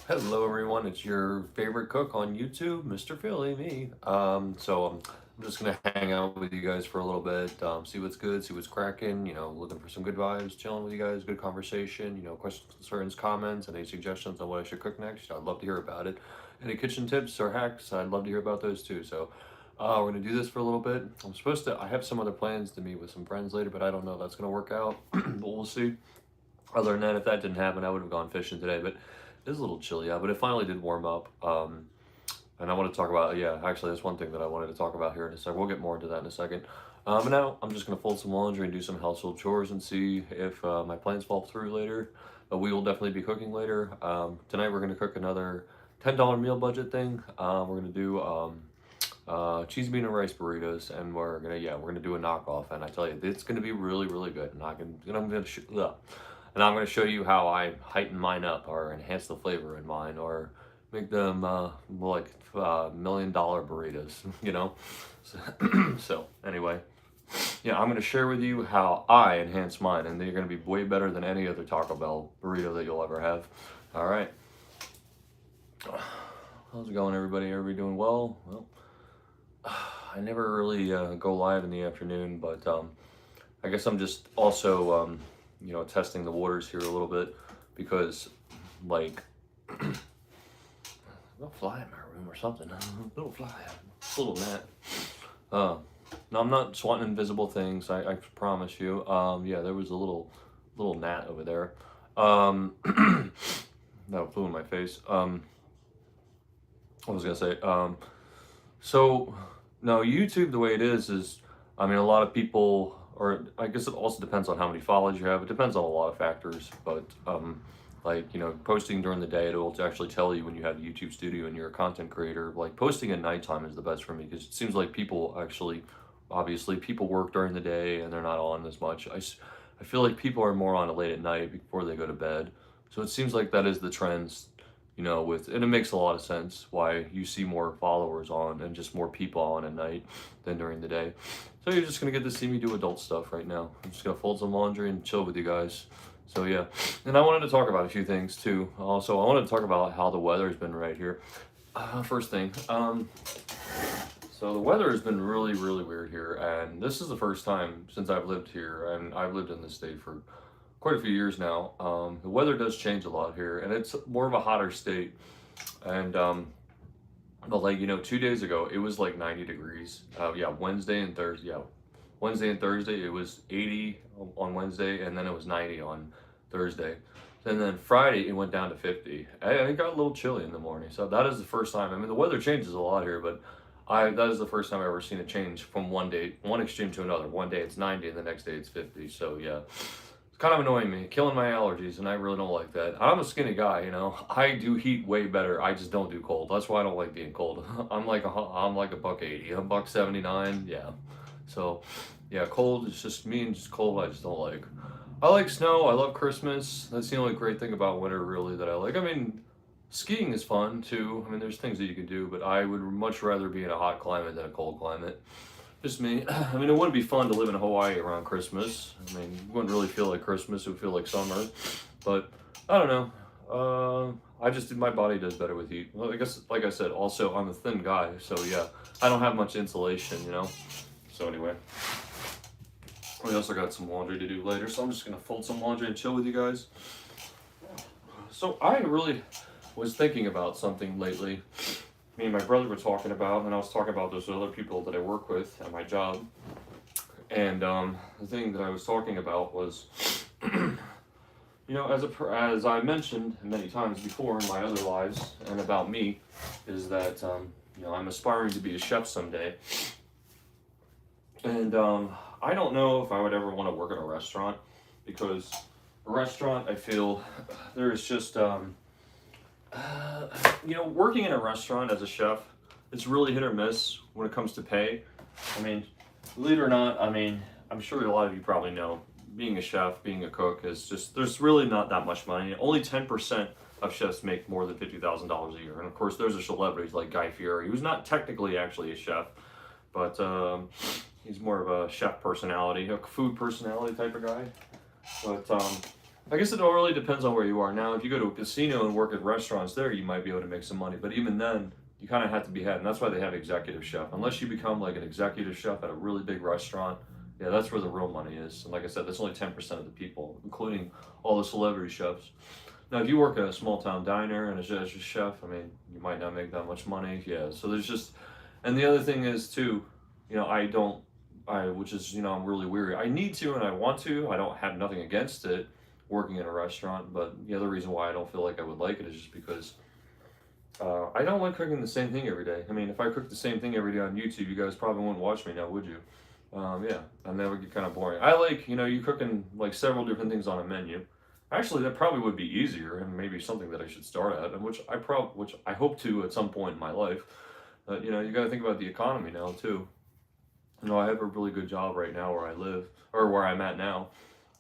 Hello everyone, it's your favorite cook on YouTube, Mr. Philly, me. I'm just gonna hang out with you guys for a little bit, see what's good, see what's cracking, looking for some good vibes, chilling with you guys, good conversation, questions, concerns, comments, and any suggestions on what I should cook next. I'd love to hear about it. Any kitchen tips or hacks, I'd love to hear about those too. We're gonna do this for a little bit. I have some other plans to meet with some friends later, but I don't know if that's gonna work out, but we'll see. Other than that, if that didn't happen, I would have gone fishing today, but it is a little chilly out, but it finally did warm up. And I want to talk about, yeah, actually, that's one thing that I wanted to talk about here in a second. We'll get more into that in a second. But now I'm just going to fold some laundry and do some household chores and see if my plans fall through later. But we will definitely be cooking later. Tonight we're going to cook another $10 meal budget thing. We're going to do cheese bean and rice burritos, and we're gonna do a knockoff. And I tell you, it's gonna be really, really good. And I'm gonna show you how I heighten mine up or enhance the flavor in mine or make them like $1 million burritos, you know. So, so anyway, yeah, I'm gonna share with you how I enhance mine, and they're gonna be way better than any other Taco Bell burrito that you'll ever have. All right, how's it going, everybody? Everybody doing well? Well, I never really go live in the afternoon, but I guess I'm just also, testing the waters here a little bit because, like, don't fly in my room or something. Don't fly. Little gnat. Uh, no, I'm not swatting invisible things. I promise you. Yeah, there was a little gnat over there. That flew in my face. I was gonna say. So, no, YouTube, the way it is, I mean, a lot of people, or I guess it also depends on how many followers you have. It depends on a lot of factors, but like, posting during the day, it'll actually tell you when you have a YouTube studio and you're a content creator. Like, posting at nighttime is the best for me because it seems like people actually, obviously, people work during the day and they're not on as much. I feel like people are more on it late at night before they go to bed. So it seems like that is the trends, and it makes a lot of sense why you see more followers on and just more people on at night than during the day. So you're just gonna get to see me do adult stuff right now. I'm just gonna fold some laundry and chill with you guys. So yeah, and I wanted to talk about a few things too. Also, I wanted to talk about how the weather has been right here. First thing, so the weather has been really, really weird here, and this is the first time since I've lived here, and I've lived in this state for quite a few years now. The weather does change a lot here, and it's more of a hotter state. And but like 2 days ago, it was like 90 degrees. Yeah, Wednesday and Thursday. Yeah, Wednesday and Thursday it was 80 on Wednesday, and then it was 90 on Thursday. And then Friday it went down to 50. And it got a little chilly in the morning. So that is the first time. I mean, the weather changes a lot here, but that is the first time I've ever seen a change from one day, one extreme to another. One day it's 90, and the next day it's 50. So yeah, it's kind of annoying me, killing my allergies, and I really don't like that. I'm a skinny guy. I do heat way better. I just don't do cold. That's why I don't like being cold. I'm like a buck 80. I'm buck 79. Yeah. So, yeah, cold is just me, and just cold I just don't like. I like snow. I love Christmas. That's the only great thing about winter, really, that I like. I mean, skiing is fun too. I mean, there's things that you can do, but I would much rather be in a hot climate than a cold climate. Just me. I mean, it wouldn't be fun to live in Hawaii around Christmas. I mean, it wouldn't really feel like Christmas. It would feel like summer. But I don't know. My body does better with heat. Well, I guess, like I said, also I'm a thin guy, so yeah, I don't have much insulation. So anyway, we also got some laundry to do later, so I'm just gonna fold some laundry and chill with you guys. So I really was thinking about something lately. Me and my brother were talking about, and I was talking about those other people that I work with at my job. And the thing that I was talking about was, as I mentioned many times before in my other lives and about me, is that I'm aspiring to be a chef someday. And I don't know if I would ever want to work in a restaurant because a restaurant, I feel there's just working in a restaurant as a chef, it's really hit or miss when it comes to pay. I mean, believe it or not, I mean, I'm sure a lot of you probably know, being a chef, being a cook is just, there's really not that much money. Only 10% of chefs make more than $50,000 a year. And of course, there's celebrities like Guy Fieri, who's not technically actually a chef, but he's more of a chef personality, a food personality type of guy. But I guess it all really depends on where you are. Now, if you go to a casino and work at restaurants there, you might be able to make some money. But even then, you kind of have to be head, and that's why they have executive chef. Unless you become like an executive chef at a really big restaurant, yeah, that's where the real money is. And like I said, that's only 10% of the people, including all the celebrity chefs. Now, if you work at a small town diner and as a chef, I mean, you might not make that much money. Yeah, so there's just, and the other thing is too, I don't, which is, I'm really weary. I need to and I want to. I don't have nothing against it, working in a restaurant, but the other reason why I don't feel like I would like it is just because I don't like cooking the same thing every day. I mean, if I cooked the same thing every day on YouTube, you guys probably wouldn't watch me now, would you? Yeah, and that would get kind of boring. I like, you cooking like several different things on a menu. Actually, that probably would be easier and maybe something that I should start at, and which I hope to at some point in my life. But you got to think about the economy now too. I have a really good job right now where I live or where I'm at now,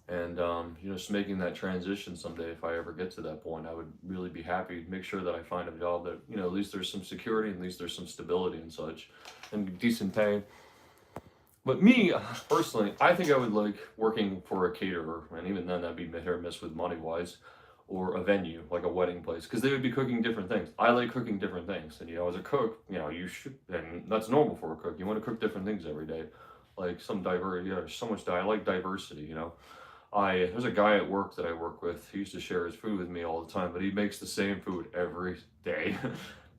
and just making that transition someday, if I ever get to that point, I would really be happy. Make sure that I find a job that at least there's some security, at least there's some stability and such, and decent pay. But me personally, I think I would like working for a caterer, and even then that'd be hit or miss with money wise, or a venue like a wedding place, because they would be cooking different things. I like cooking different things, and as a cook, you should, and that's normal for a cook. You want to cook different things every day, like some diversity. Yeah, there's so much. I like diversity. There's a guy at work that I work with. He used to share his food with me all the time, but he makes the same food every day.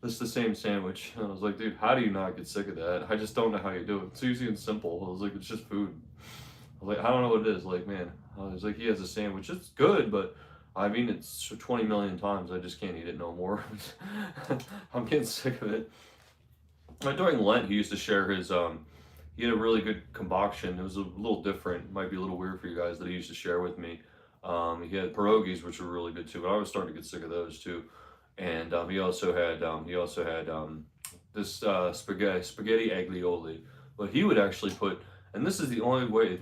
It's the same sandwich. And I was like, dude, how do you not get sick of that? I just don't know how you do it. It's easy and simple. I was like, it's just food. I was like, I don't know what it is. Like, man, I was like, he has a sandwich. It's good, but I've eaten it 20 million times. I just can't eat it no more. I'm getting sick of it. During Lent, he used to share his, he had a really good concoction. It was a little different. Might be a little weird for you guys that he used to share with me. He had pierogies, which were really good too, but I was starting to get sick of those too. And he also had this spaghetti aglioli. But he would actually put, and this is the only way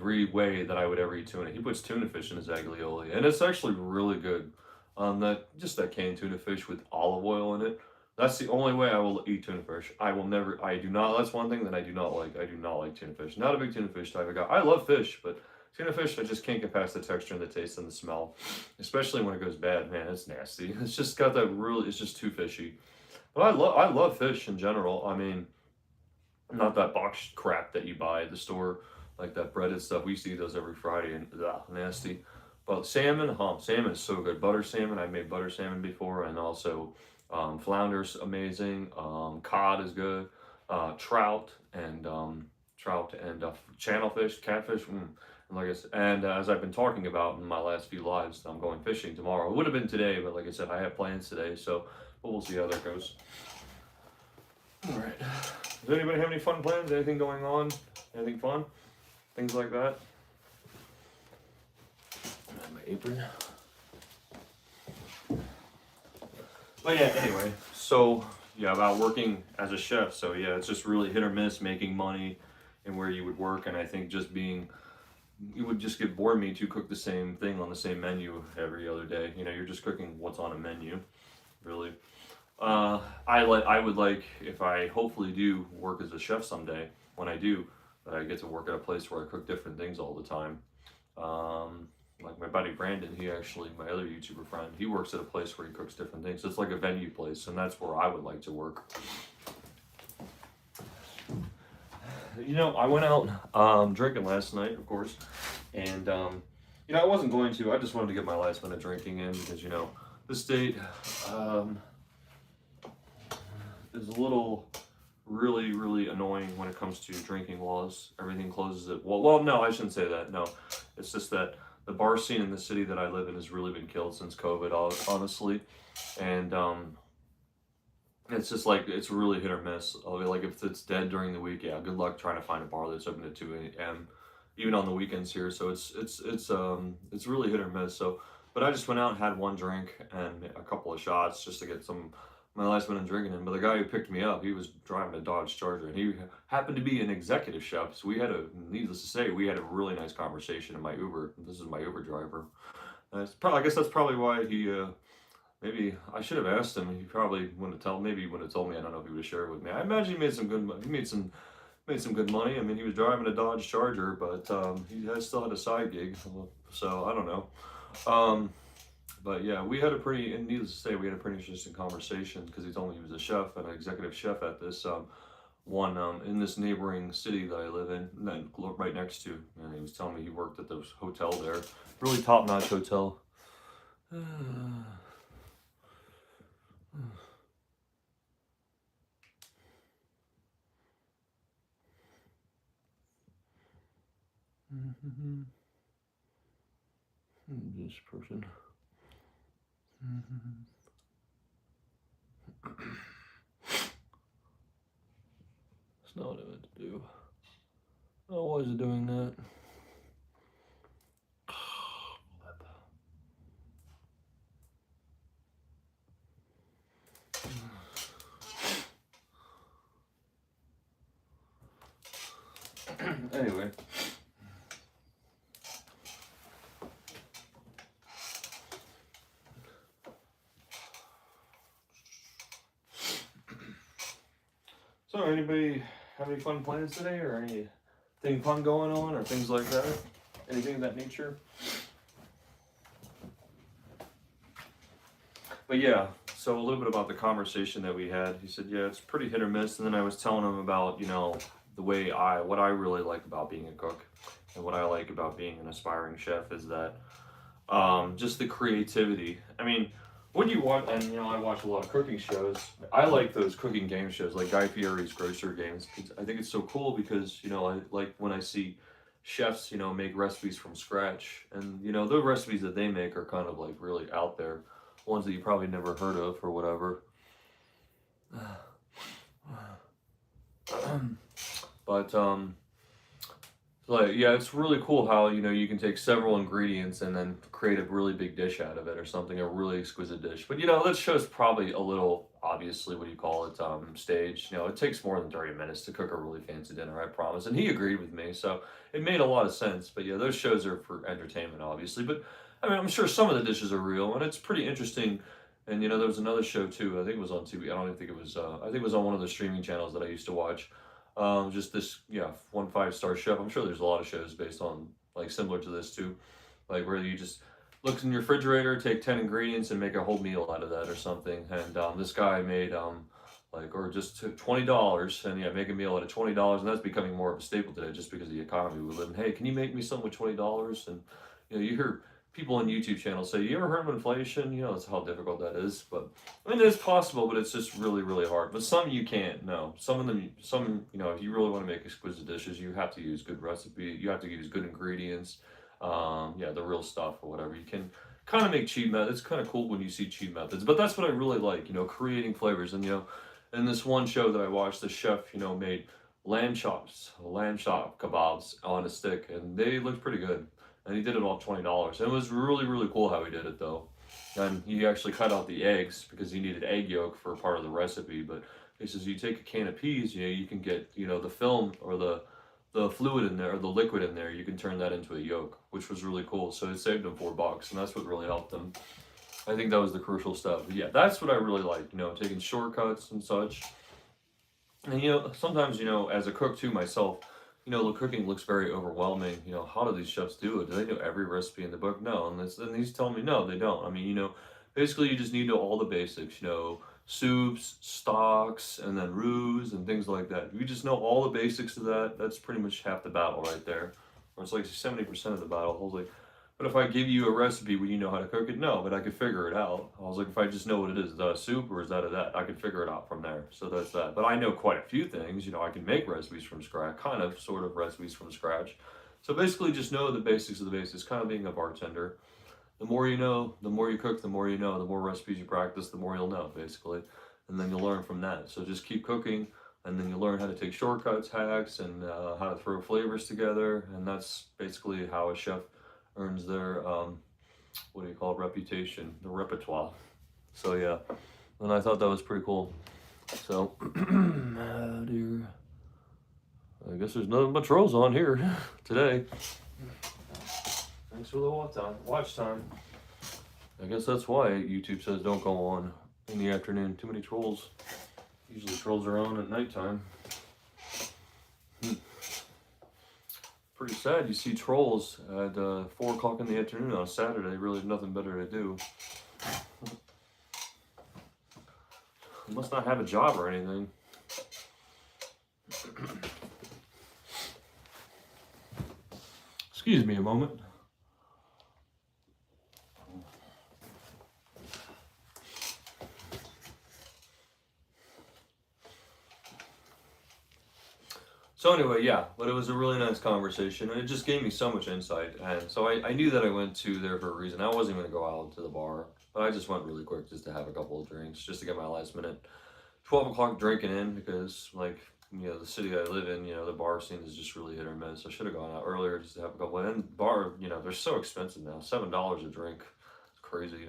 that I would ever eat tuna. He puts tuna fish in his aglioli, and it's actually really good. That canned tuna fish with olive oil in it. That's the only way I will eat tuna fish. I will never. I do not. That's one thing that I do not like. I do not like tuna fish. Not a big tuna fish type of guy. I love fish, but tuna fish, I just can't get past the texture and the taste and the smell, especially when it goes bad. Man, it's nasty. It's just got that really. It's just too fishy. But I love fish in general. I mean, not that boxed crap that you buy at the store, like that breaded stuff. We used to eat those every Friday, and nasty. But salmon is so good. Butter salmon, I made butter salmon before, and also flounder's amazing. Cod is good. Trout and channel fish, catfish. And like I said, and as I've been talking about in my last few lives, I'm going fishing tomorrow. It would have been today, but like I said, I have plans today, but we'll see how that goes. All right. Does anybody have any fun plans? Anything going on? Anything fun? Things like that? I have my apron. But yeah, anyway, about working as a chef. So yeah, it's just really hit or miss making money and where you would work. And I think you would just get bored me to cook the same thing on the same menu every other day. You're just cooking what's on a menu, really. I would like, if I hopefully do work as a chef someday, when I do, that I get to work at a place where I cook different things all the time. Like my buddy Brandon, my other YouTuber friend, he works at a place where he cooks different things. It's like a venue place, and that's where I would like to work. I went out drinking last night, of course, and I wasn't going to. I just wanted to get my last minute drinking in because the state is a little really, really annoying when it comes to drinking laws. Everything closes at no, I shouldn't say that. No, it's just that the bar scene in the city that I live in has really been killed since COVID, honestly, and it's just like it's really hit or miss. Like if it's dead during the week, yeah, good luck trying to find a bar that's open at 2 a.m. even on the weekends here. So it's really hit or miss. So, but I just went out and had one drink and a couple of shots just to get my last minute drinking in. But the guy who picked me up, he was driving a Dodge Charger, and he happened to be an executive chef. So needless to say, we had a really nice conversation in my Uber. This is my Uber driver. I guess that's probably why he. Maybe I should have asked him. He probably wouldn't have told. Maybe he wouldn't have told me. I don't know if he would have shared with me. I imagine he made some good. He made some good money. I mean, he was driving a Dodge Charger, but he still had a side gig. So I don't know. But yeah, we had a pretty, and needless to say, we had a pretty interesting conversation because he told me he was a chef, an executive chef at this one in this neighboring city that I live in, and then right next to. And he was telling me he worked at this hotel there, really top notch hotel. This person. It's not what I meant to do. Oh, why is it doing that? Anyway. So, anybody have any fun plans today, or anything fun going on, or things like that? Anything of that nature? But yeah, so a little bit about the conversation that we had. He said, yeah, it's pretty hit or miss. And then I was telling him about, what I really like about being a cook and what I like about being an aspiring chef is that just the creativity. I mean, when you watch, and I watch a lot of cooking shows. I like those cooking game shows, like Guy Fieri's Grocer Games. I think it's so cool because I like when I see chefs, make recipes from scratch, and the recipes that they make are kind of like really out there, ones that you probably never heard of or whatever. But like, yeah, it's really cool how you can take several ingredients and then create a really big dish out of it or something, a really exquisite dish. But that show's probably a little, obviously, what do you call it, staged. It takes more than 30 minutes to cook a really fancy dinner, I promise. And he agreed with me, so it made a lot of sense. But yeah, those shows are for entertainment, obviously. But I mean, I'm sure some of the dishes are real, and it's pretty interesting. And there was another show too. I think it was on TV. I don't even think it was. I think it was on one of the streaming channels that I used to watch. Just this, yeah, 1 5-star chef. I'm sure there's a lot of shows based on like similar to this too, like where you just look in your refrigerator, take 10 ingredients, and make a whole meal out of that or something. And this guy made or just took $20 and yeah, make a meal out of $20, and that's becoming more of a staple today just because of the economy we live in. Hey, can you make me something with $20? And you hear people on YouTube channels say, "You ever heard of inflation?" That's how difficult that is. But I mean, it's possible, but it's just really, really hard. But some you can't. No, some of them, if you really want to make exquisite dishes, you have to use good recipe. You have to use good ingredients. Yeah, the real stuff or whatever. You can kind of make cheap methods. It's kind of cool when you see cheap methods. But that's what I really like. Creating flavors. And in this one show that I watched, the chef, made lamb chop kebabs on a stick, and they looked pretty good, and he did it all $20. And it was really, really cool how he did it though. And he actually cut out the eggs because he needed egg yolk for part of the recipe. But he says you take a can of peas, you can get the film or the fluid in there or the liquid in there. You can turn that into a yolk, which was really cool. So it saved him $4, and that's what really helped him. I think that was the crucial stuff. But yeah, that's what I really like. Taking shortcuts and such. And sometimes as a cook too myself, the cooking looks very overwhelming. How do these chefs do it? Do they know every recipe in the book? No, and he's telling me no, they don't. I mean, basically you just need to know all the basics. Soups, stocks, and then roux and things like that. If you just know all the basics of that, that's pretty much half the battle right there. Or it's like 70% of the battle. I was like, but if I give you a recipe, will you know how to cook it? No, but I could figure it out. I was like, if I just know what it is that a soup or is that a that? I could figure it out from there. So that's that. But I know quite a few things. I can make recipes from scratch, kind of, sort of recipes from scratch. So basically just know the basics of the basics, kind of being a bartender. The more you know, the more you cook, the more you know, the more recipes you practice, the more you'll know, basically. And then you'll learn from that. So just keep cooking, and then you learn how to take shortcuts, hacks, and how to throw flavors together. And that's basically how a chef earns their reputation, the repertoire. So yeah, and I thought that was pretty cool. So dear, I guess there's nothing but trolls on here today. Thanks for the watch time. I guess that's why YouTube says don't go on in the afternoon. Too many trolls. Usually trolls are on at nighttime. Pretty pretty sad. You see trolls at 4 o'clock in the afternoon on a Saturday. Really, nothing better to do. You must not have a job or anything. Excuse me a moment. So anyway, yeah, but it was a really nice conversation, and it just gave me so much insight. And so I knew that I went to there for a reason. I wasn't going to go out to the bar, but I just went really quick just to have a couple of drinks, just to get my last minute 12 o'clock drinking in, because like, the city I live in, the bar scene is just really hit or miss. I should have gone out earlier just to have a couple. And bar, they're so expensive now. $7 a drink. It's crazy.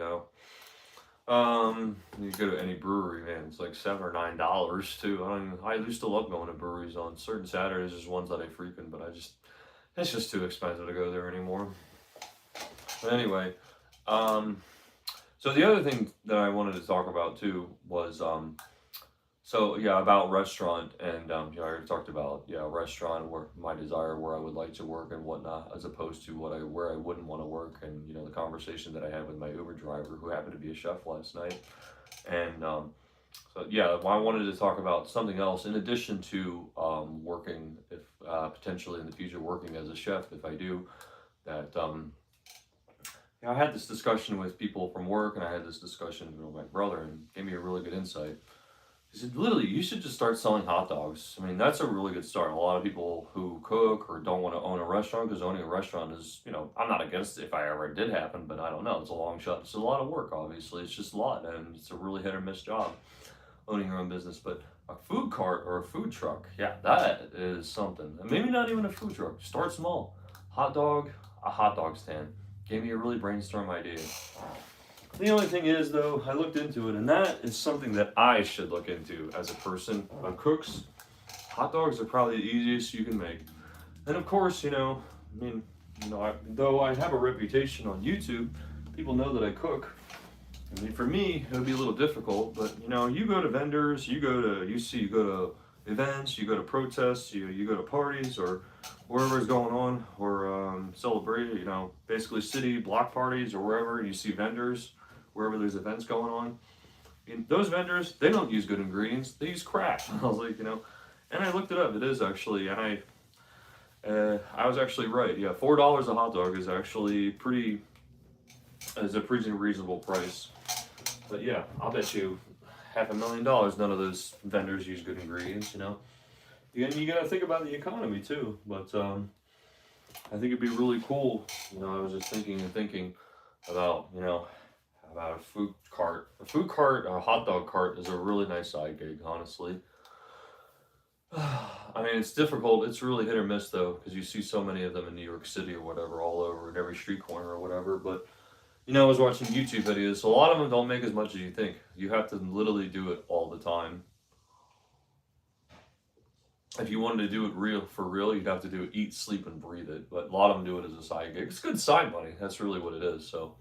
You go to any brewery, man, it's like $7 or $9 too. I used to love going to breweries on certain Saturdays. There's ones that I frequent, but it's just too expensive to go there anymore. But anyway, so the other thing that I wanted to talk about too was, so yeah, about restaurant, and I already talked about restaurant, where my desire, where I would like to work and whatnot, as opposed to where I wouldn't want to work, and the conversation that I had with my Uber driver, who happened to be a chef last night, and so yeah, well, I wanted to talk about something else in addition to working, if potentially in the future working as a chef, if I do that. I had this discussion with people from work, and I had this discussion with my brother, and gave me a really good insight. He said, literally, you should just start selling hot dogs. I mean, that's a really good start. A lot of people who cook or don't want to own a restaurant, because owning a restaurant is, I'm not against it if I ever did happen, but I don't know. It's a long shot. It's a lot of work, obviously. It's just a lot, and it's a really hit or miss job, owning your own business. But a food cart or a food truck, yeah, that is something. And maybe not even a food truck. Start small. A hot dog stand. Gave me a really brainstorm idea. The only thing is, though, I looked into it, and that is something that I should look into as a person who cooks. Hot dogs are probably the easiest you can make. And of course, though I have a reputation on YouTube, people know that I cook. I mean, for me, it would be a little difficult, but, you go to vendors, you go to events, you go to protests, you go to parties, or wherever's going on, or celebrate, basically city block parties, or wherever you see vendors, wherever there's events going on. And those vendors, they don't use good ingredients, they use crap. I was like, and I looked it up. It is actually, and I was actually right. Yeah, $4 a hot dog is actually a pretty reasonable price. But yeah, I'll bet you $500,000 none of those vendors use good ingredients. And you got to think about the economy too. But I think it'd be really cool. I was just thinking about about a food cart. A hot dog cart is a really nice side gig, honestly. I mean, it's difficult. It's really hit or miss, though, because you see so many of them in New York City or whatever, all over, in every street corner or whatever. But, I was watching YouTube videos, so a lot of them don't make as much as you think. You have to literally do it all the time. If you wanted to do it for real, you'd have to do it, eat, sleep, and breathe it. But a lot of them do it as a side gig. It's good side money. That's really what it is. So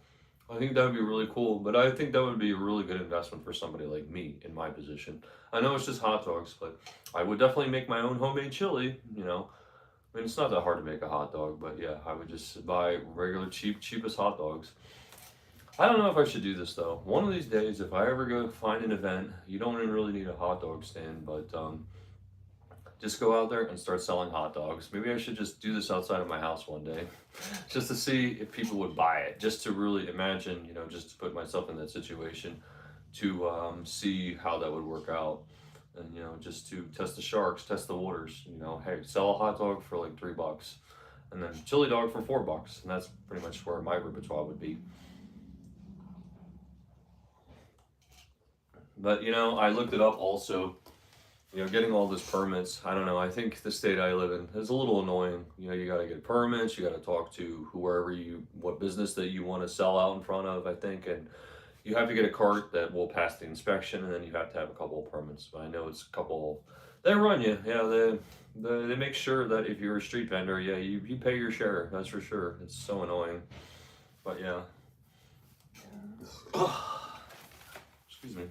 I think that would be really cool, but I think that would be a really good investment for somebody like me in my position. I know it's just hot dogs, but I would definitely make my own homemade chili, I mean, it's not that hard to make a hot dog, but yeah, I would just buy regular cheapest hot dogs. I don't know if I should do this though. One of these days, if I ever go find an event, you don't even really need a hot dog stand, but just go out there and start selling hot dogs. Maybe I should just do this outside of my house one day, just to see if people would buy it, just to really imagine, just to put myself in that situation, to see how that would work out. And, just to test the sharks, test the waters, hey, sell a hot dog for like $3, and then chili dog for $4. And that's pretty much where my repertoire would be. But, I looked it up also. Getting all those permits, I don't know. I think the state I live in is a little annoying. You got to get permits. You got to talk to what business that you want to sell out in front of, I think. And you have to get a cart that will pass the inspection, and then you have to have a couple of permits. But I know it's a couple, they run you. Yeah, they make sure that if you're a street vendor, yeah, you pay your share. That's for sure. It's so annoying. But yeah. Excuse me.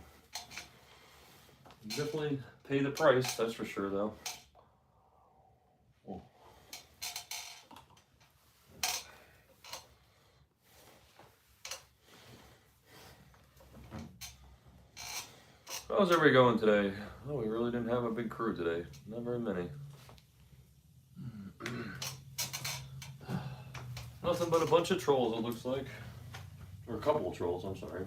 Definitely pay the price, that's for sure, though. How's everybody going today? Oh, we really didn't have a big crew today. Not very many. Nothing but a bunch of trolls, it looks like. Or a couple of trolls, I'm sorry.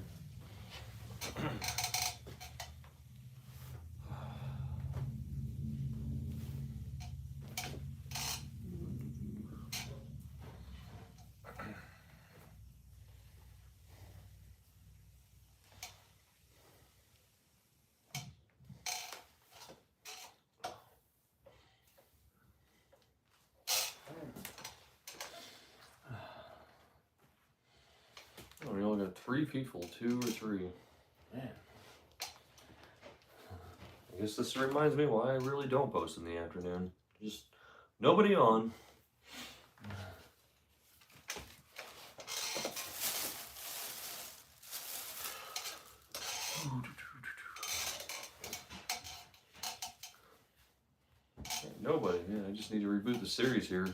Oh, we only got 3 people, 2 or 3. Man. I guess this reminds me why I really don't post in the afternoon. Just nobody on. Nobody. Yeah, I just need to reboot the series here.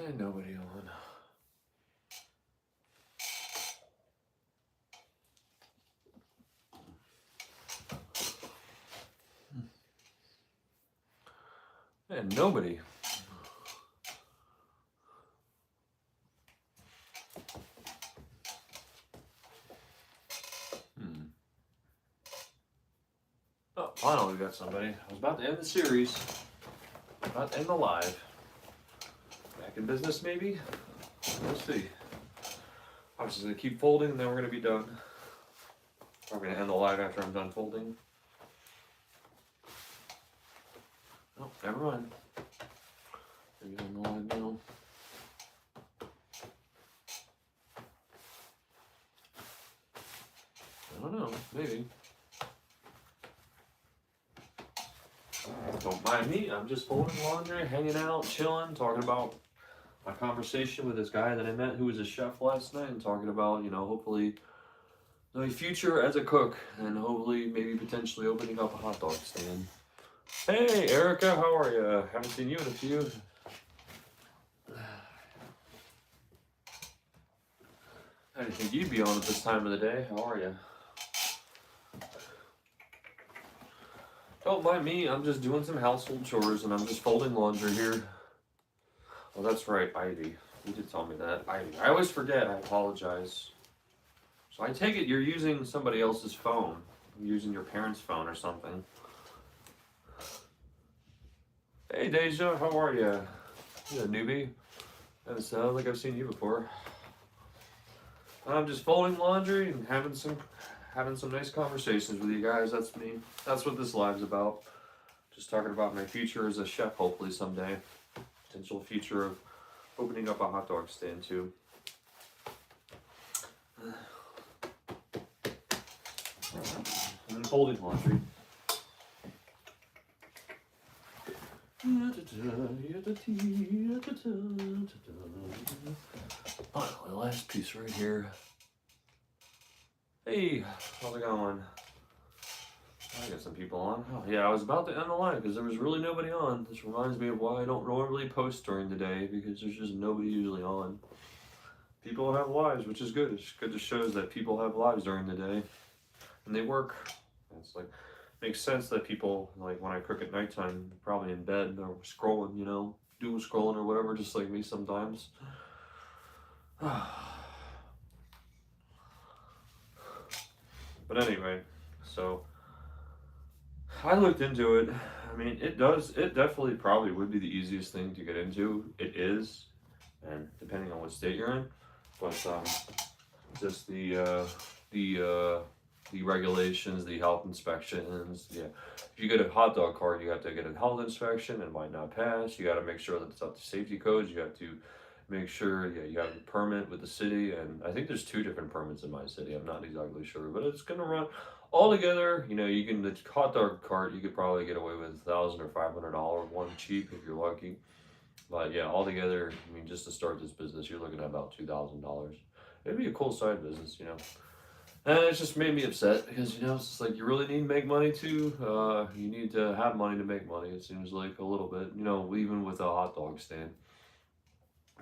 And nobody on. And nobody. Oh, finally we got somebody. I was about to end the series. About to end the live. Back in business, maybe? We'll see. I'm just going to keep folding, and then we're going to be done. I'm going to end the live after I'm done folding. Oh, never mind. Maybe I'm live now. I don't know. Maybe. Don't mind me. I'm just folding laundry, hanging out, chilling, talking about my conversation with this guy that I met who was a chef last night, and talking about, hopefully my future as a cook, and hopefully maybe potentially opening up a hot dog stand. Hey, Erica, how are you? Haven't seen you in a few. I didn't think you'd be on at this time of the day. How are you? Don't mind me. I'm just doing some household chores, and I'm just folding laundry here. Oh, that's right, Ivy. You did tell me that. Ivy. I always forget. I apologize. So I take it you're using somebody else's phone. You're using your parents' phone or something. Hey, Deja. How are you? You a newbie? Doesn't sound like I've seen you before. I'm just folding laundry and having some nice conversations with you guys. That's me. That's what this live's about. Just talking about my future as a chef, hopefully someday. Potential future of opening up a hot dog stand too. And folding laundry. Finally, last piece right here. Hey, how's it going? I got some people on. Oh, yeah, I was about to end the live because there was really nobody on. This reminds me of why I don't normally post during the day, because there's just nobody usually on. People have lives, which is good. It's good. It shows that people have lives during the day. and they work. And it's like makes sense that people like when I cook at nighttime, probably in bed or scrolling, doom scrolling or whatever, just like me sometimes. But anyway, so I looked into it. I mean, it definitely probably would be the easiest thing to get into. It is, and depending on what state you're in, but just the regulations, the health inspections. Yeah, if you get a hot dog cart, you have to get a health inspection. It might not pass. You got to make sure that it's up to safety codes. You have to make sure, yeah, you have a permit with the city, and I think there's 2 different permits in my city. I'm not exactly sure, but it's gonna run all together. You can the hot dog cart. You could probably get away with $1,000 or $500 one cheap if you're lucky. But yeah, all together, I mean, just to start this business, you're looking at about $2,000. It'd be a cool side business. And it just made me upset because it's just like you really need to make money too. You need to have money to make money. It seems like a little bit. Even with a hot dog stand.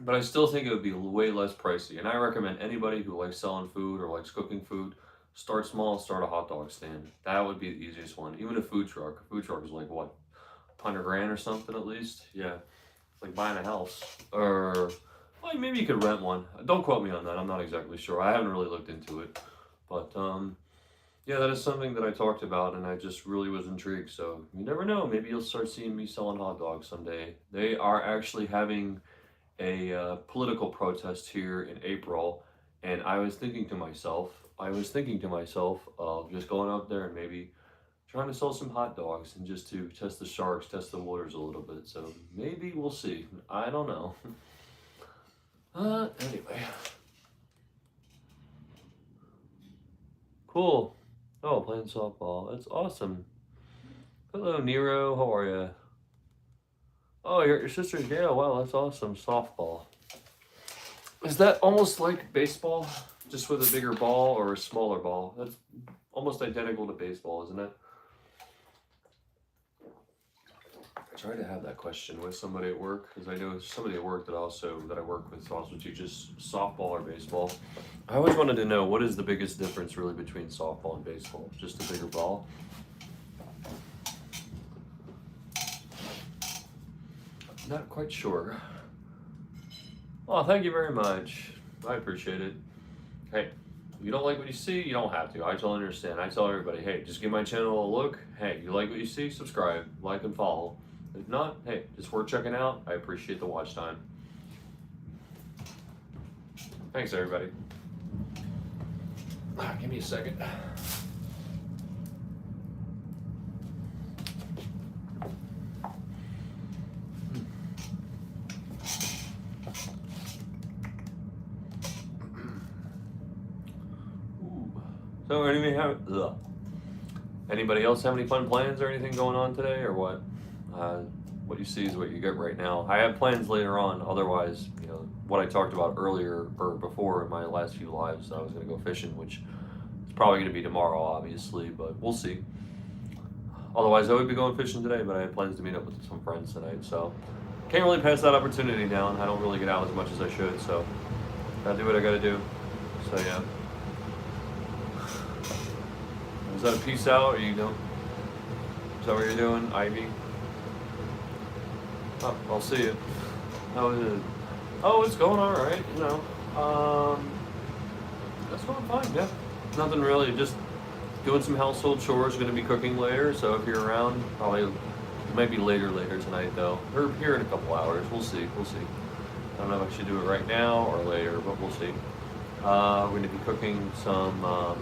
But I still think it would be way less pricey. And I recommend anybody who likes selling food or likes cooking food, start small, start a hot dog stand. That would be the easiest one. Even a food truck. A food truck is like what, 100 grand or something at least. Yeah, it's like buying a house. Or well, maybe you could rent one. Don't quote me on that. I'm not exactly sure. I haven't really looked into it. But yeah, that is something that I talked about, and I just really was intrigued. So you never know. Maybe you'll start seeing me selling hot dogs someday. They are actually having a political protest here in April, and I was thinking to myself of just going out there and maybe trying to sell some hot dogs and just to test the sharks, test the waters a little bit. So maybe we'll see. I don't know. Anyway. Cool. Oh, playing softball. That's awesome. Hello, Nero. How are you? Oh, you're at your sister's Gail. Wow, that's awesome. Softball. Is that almost like baseball, just with a bigger ball or a smaller ball? That's almost identical to baseball, isn't it? I tried to have that question with somebody at work because I know somebody at work that I work with also teaches softball or baseball. I always wanted to know what is the biggest difference really between softball and baseball? Just a bigger ball? Not quite sure. Oh, thank you very much. I appreciate it. Hey, if you don't like what you see, you don't have to. I totally understand. I tell everybody, hey, just give my channel a look. Hey, you like what you see? Subscribe, like, and follow. If not, hey, it's worth checking out. I appreciate the watch time. Thanks, everybody. Give me a second. So anybody else have any fun plans or anything going on today, or what? What you see is what you get right now. I have plans later on. Otherwise, what I talked about earlier or before in my last few lives, I was going to go fishing, which is probably going to be tomorrow, obviously, but we'll see. Otherwise, I would be going fishing today, but I had plans to meet up with some friends tonight, so can't really pass that opportunity down. I don't really get out as much as I should, so gotta do what I gotta do. So yeah. Is that a peace out, or you don't? Is that what you're doing, Ivy? Oh, I'll see you. How is it? Oh, it's going all right. That's going fine. Yeah, nothing really. Just doing some household chores. Going to be cooking later, so if you're around, probably it might be later tonight though, or here in a couple hours. We'll see. I don't know if I should do it right now or later, but we'll see. We're going to be cooking some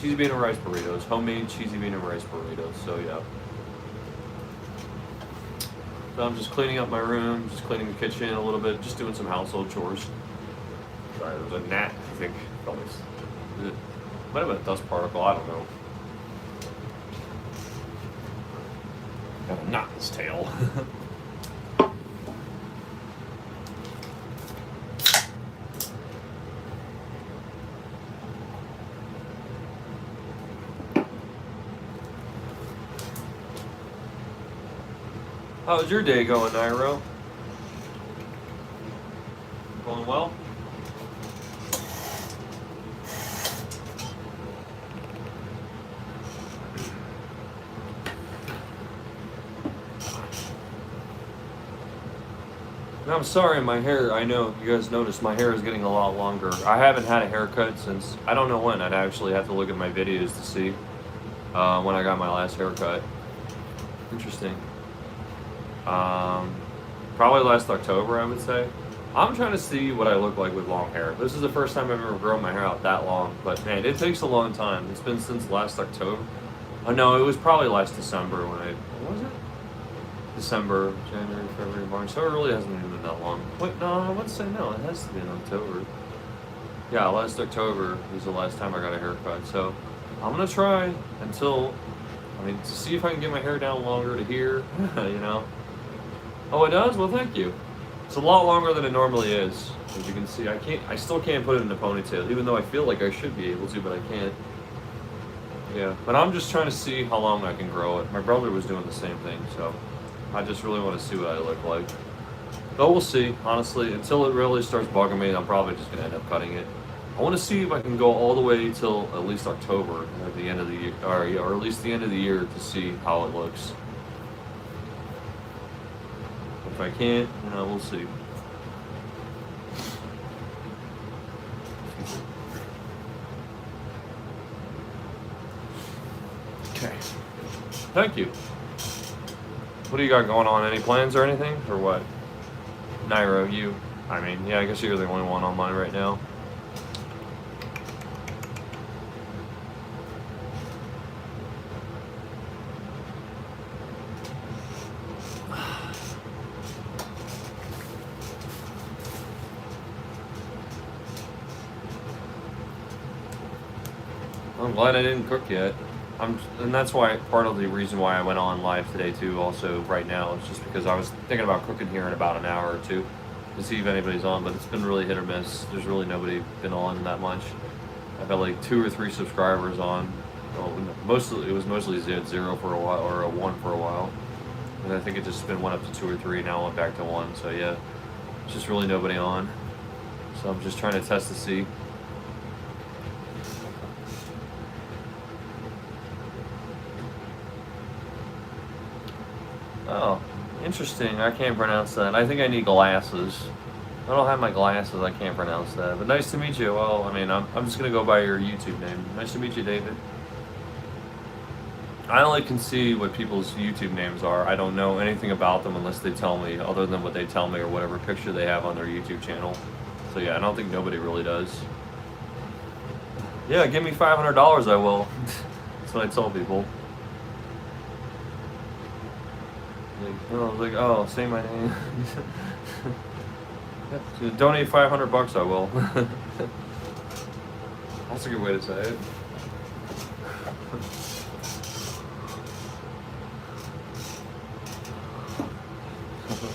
cheesy bean and rice burritos, homemade cheesy bean and rice burritos. So yeah. So I'm just cleaning up my room, just cleaning the kitchen a little bit, just doing some household chores. Sorry, there was a gnat, I think. It might have been a dust particle, I don't know. Got a knot in his tail. How's your day going, Nairo? Going well? And I'm sorry, my hair, I know you guys noticed my hair is getting a lot longer. I haven't had a haircut since, I don't know when. I'd actually have to look at my videos to see when I got my last haircut. Interesting. Probably last October, I would say. I'm trying to see what I look like with long hair. This is the first time I've ever grown my hair out that long, but man, it takes a long time. It's been since last October. Oh no, it was probably last December when what was it? December, January, February, March. So it really hasn't even been that long. Wait, no, I wouldn't say no. It has to be in October. Yeah, last October was the last time I got a haircut. So I'm gonna try until, to see if I can get my hair down longer to here, you know. Oh, it does? Well, thank you. It's a lot longer than it normally is. As you can see, I still can't put it in a ponytail, even though I feel like I should be able to, but I can't. Yeah, but I'm just trying to see how long I can grow it. My brother was doing the same thing, so I just really want to see what I look like. But we'll see, honestly. Until it really starts bugging me, I'm probably just going to end up cutting it. I want to see if I can go all the way till at least October, at the end of the year, or at least the end of the year, to see how it looks. If I can't, we'll see. Okay. Thank you. What do you got going on? Any plans or anything? Or what? Nairo, you. Yeah, I guess you're the only one on mine right now. I'm glad I didn't cook yet. And that's why part of the reason why I went on live today too. Also, right now, is just because I was thinking about cooking here in about an hour or two to see if anybody's on. But it's been really hit or miss. There's really nobody been on that much. I've had like 2 or 3 subscribers on. Well, it was mostly zero for a while, or a 1 for a while. And I think it just went up to 2 or 3. Now it went back to 1. So yeah, it's just really nobody on. So I'm just trying to test to see. Oh, interesting. I can't pronounce that. I think I need glasses. I don't have my glasses. I can't pronounce that. But nice to meet you. Well, I'm just going to go by your YouTube name. Nice to meet you, David. I only can see what people's YouTube names are. I don't know anything about them unless they tell me, other than what they tell me or whatever picture they have on their YouTube channel. So yeah, I don't think nobody really does. Yeah, give me $500, I will. That's what I tell people. Oh, say my name. Donate $500, I will. That's a good way to say it.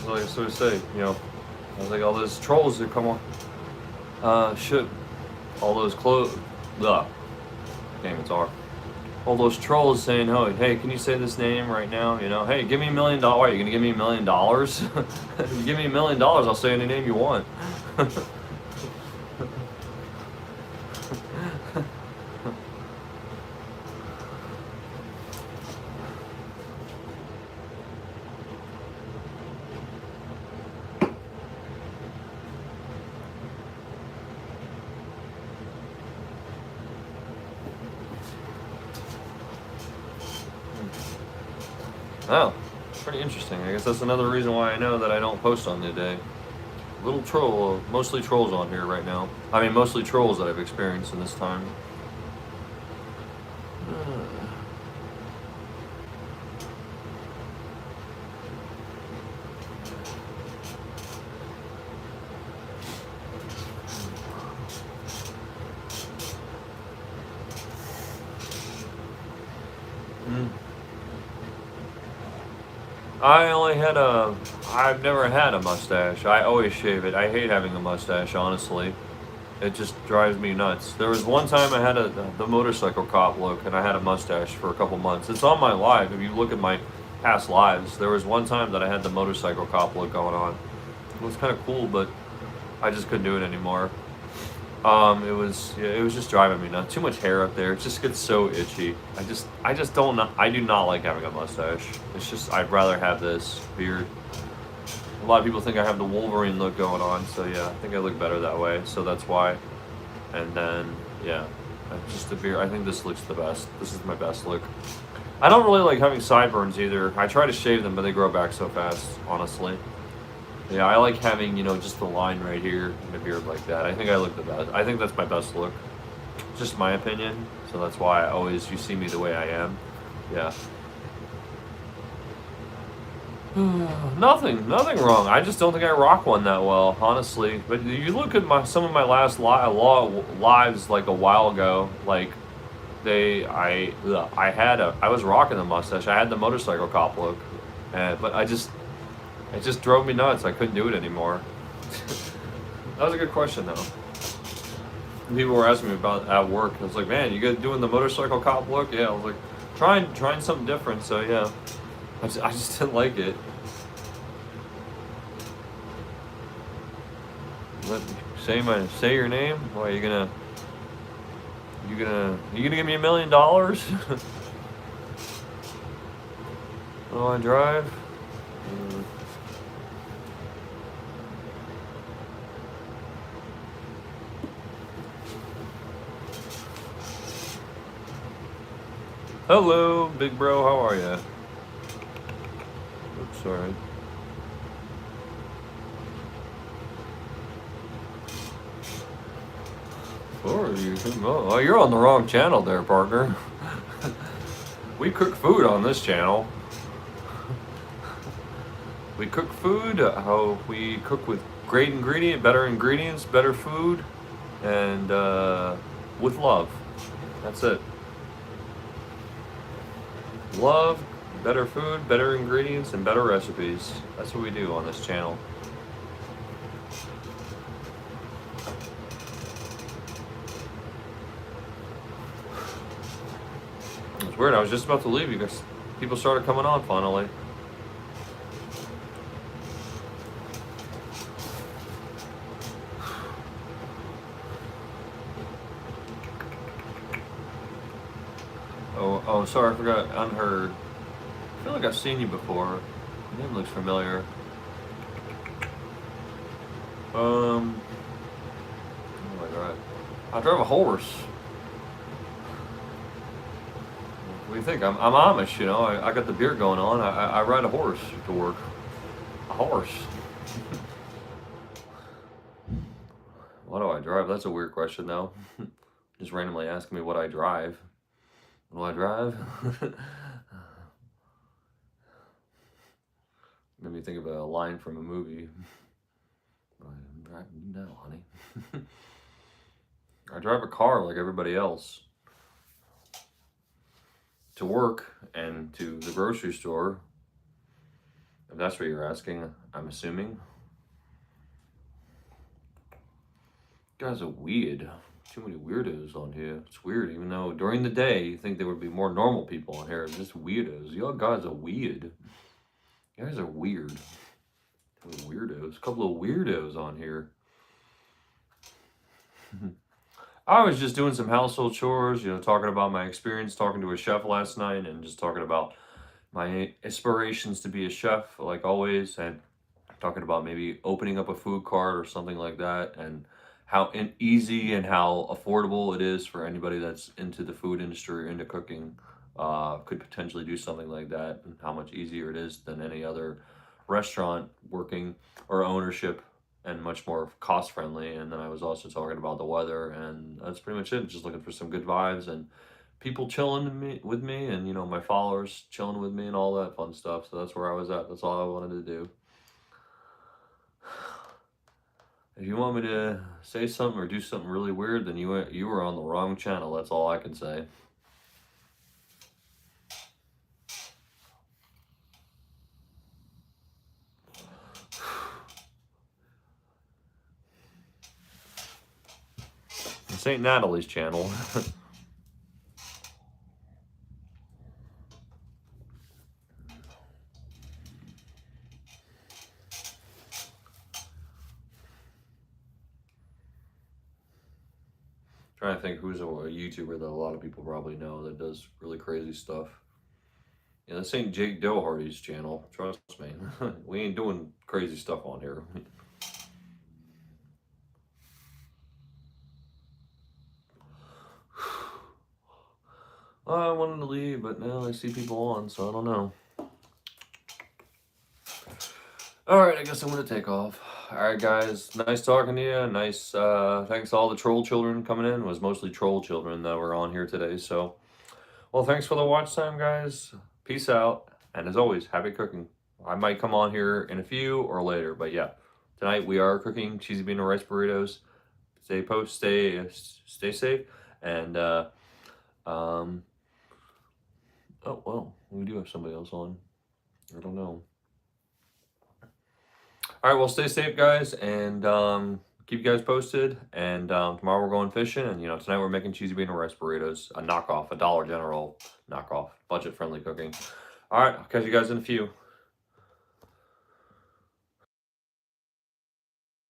Like I sort of say, I was like, all those trolls that come on, all those damn, it's hard. All those trolls saying, "Oh, hey, can you say this name right now? Hey, give me $1 million. Are you gonna give me $1 million? If you give me $1 million, I'll say any name you want." Oh, pretty interesting. I guess that's another reason why I know that I don't post on the day. Mostly trolls on here right now. Mostly trolls that I've experienced in this time. I've never had a mustache. I always shave it. I hate having a mustache, honestly. It just drives me nuts. There was one time I had the motorcycle cop look, and I had a mustache for a couple months. It's on my live. If you look at my past lives, there was one time that I had the motorcycle cop look going on. It was kind of cool, but I just couldn't do it anymore. It was just driving me nuts. Too much hair up there. It just gets so itchy. I do not like having a mustache. It's just, I'd rather have this beard. lot of people think I have the Wolverine look going on, so yeah, I think I look better that way, so that's why. And then, yeah, just the beard. I think this looks the best. This is my best look. I don't really like having sideburns either. I try to shave them, but they grow back so fast, honestly. Yeah, I like having, just the line right here and the beard like that. I think I look the best. I think that's my best look. Just my opinion. So that's why you see me the way I am. Yeah. Nothing wrong. I just don't think I rock one that well, honestly. But you look at some of my last lives like a while ago, like I was rocking the mustache. I had the motorcycle cop look, but it just drove me nuts. I couldn't do it anymore. That was a good question though. People were asking me about at work. I was like, man, you guys doing the motorcycle cop look? Yeah, I was like, trying something different. So yeah. I just didn't like it. Say your name. Why you gonna give me $1 million? Oh, I drive. Hello, big bro. How are ya? Oops, sorry. Oh, you're on the wrong channel there, partner. We cook food on this channel. We cook food. How we cook with better ingredients, better food, and with love. That's it. Love, better food, better ingredients, and better recipes. That's what we do on this channel. It's weird. I was just about to leave. You guys, people started coming on finally. Oh, sorry, I forgot. Unheard. I feel like I've seen you before. Your name looks familiar. Oh my god. I drive a horse. What do you think? I'm Amish, I got the beard going on. I ride a horse to work. A horse. What do I drive? That's a weird question, though. Just randomly asking me what I drive. What do I drive? Made me think of a line from a movie. I'm driving now, honey. I drive a car like everybody else. To work and to the grocery store. If that's what you're asking, I'm assuming. You guys are weird. Too many weirdos on here. It's weird, even though during the day you think there would be more normal people on here. Just weirdos. Y'all guys are weird. You guys are weird. Weirdos. A couple of weirdos on here. I was just doing some household chores, talking about my experience talking to a chef last night and just talking about my aspirations to be a chef, like always, and talking about maybe opening up a food cart or something like that, and how easy and how affordable it is for anybody that's into the food industry or into cooking could potentially do something like that, and how much easier it is than any other restaurant working or ownership, and much more cost friendly. And then I was also talking about the weather, and that's pretty much it. Just looking for some good vibes and people chilling with me, and my followers chilling with me and all that fun stuff. So that's where I was at. That's all I wanted to do. If you want me to say something or do something really weird, then you were on the wrong channel. That's all I can say. St. Natalie's channel. Trying to think who's a YouTuber that a lot of people probably know that does really crazy stuff Yeah, this ain't Jake Doherty's channel. Trust me. We ain't doing crazy stuff on here. I wanted to leave, but now I see people on, so I don't know. Alright, I guess I'm gonna take off. Alright, guys. Nice talking to you. Nice, thanks to all the troll children coming in. It was mostly troll children that were on here today, so. Well, thanks for the watch time, guys. Peace out. And as always, happy cooking. I might come on here in a few or later, but yeah. Tonight we are cooking cheesy bean and rice burritos. Stay safe, and oh well, we do have somebody else on. I don't know. All right, well, stay safe, guys, and keep you guys posted. And tomorrow we're going fishing, and tonight we're making cheesy bean and rice burritos, a knockoff, a Dollar General knockoff, budget friendly cooking. All right, I'll catch you guys in a few.